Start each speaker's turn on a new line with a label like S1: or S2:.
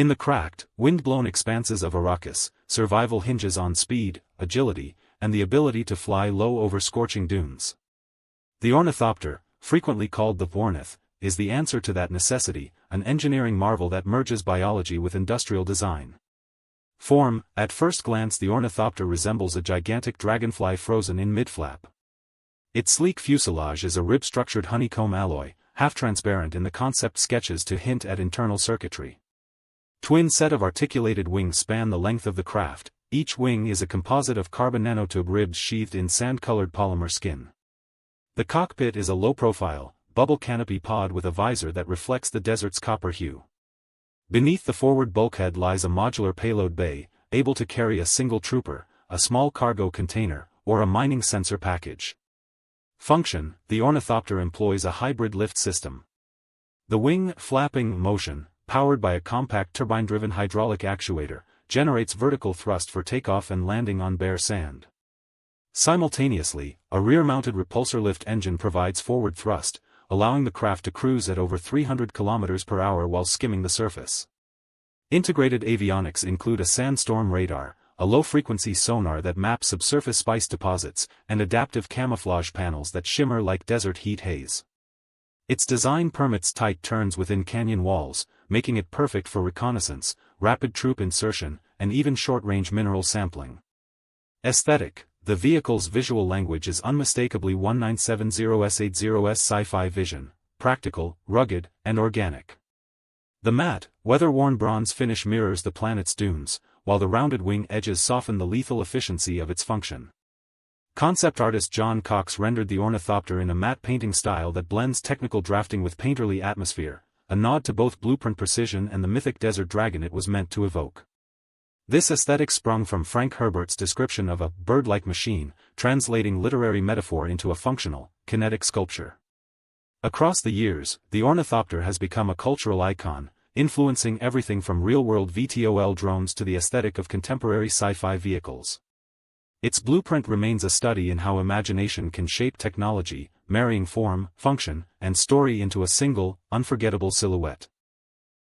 S1: In the cracked, wind-blown expanses of Arrakis, survival hinges on speed, agility, and the ability to fly low over scorching dunes. The Ornithopter, frequently called the Ornith, is the answer to that necessity, an engineering marvel that merges biology with industrial design. Form: at first glance the Ornithopter resembles a gigantic dragonfly frozen in mid-flap. Its sleek fuselage is a rib-structured honeycomb alloy, half-transparent in the concept sketches to hint at internal circuitry. Twin set of articulated wings span the length of the craft, each wing is a composite of carbon nanotube ribs sheathed in sand-colored polymer skin. The cockpit is a low-profile, bubble canopy pod with a visor that reflects the desert's copper hue. Beneath the forward bulkhead lies a modular payload bay, able to carry a single trooper, a small cargo container, or a mining sensor package. Function: the Ornithopter employs a hybrid lift system. The wing flapping motion, powered by a compact turbine-driven hydraulic actuator, generates vertical thrust for takeoff and landing on bare sand. Simultaneously, a rear-mounted repulsor lift engine provides forward thrust, allowing the craft to cruise at over 300 km per hour while skimming the surface. Integrated avionics include a sandstorm radar, a low-frequency sonar that maps subsurface spice deposits, and adaptive camouflage panels that shimmer like desert heat haze. Its design permits tight turns within canyon walls, making it perfect for reconnaissance, rapid troop insertion, and even short-range mineral sampling. Aesthetic: the vehicle's visual language is unmistakably 1970s-80s sci-fi vision, practical, rugged, and organic. The matte, weather-worn bronze finish mirrors the planet's dunes, while the rounded wing edges soften the lethal efficiency of its function. Concept artist John Cox rendered the Ornithopter in a matte painting style that blends technical drafting with painterly atmosphere, a nod to both blueprint precision and the mythic desert dragon it was meant to evoke. This aesthetic sprung from Frank Herbert's description of a bird-like machine, translating literary metaphor into a functional, kinetic sculpture. Across the years, the Ornithopter has become a cultural icon, influencing everything from real-world VTOL drones to the aesthetic of contemporary sci-fi vehicles. Its blueprint remains a study in how imagination can shape technology, marrying form, function, and story into a single, unforgettable silhouette.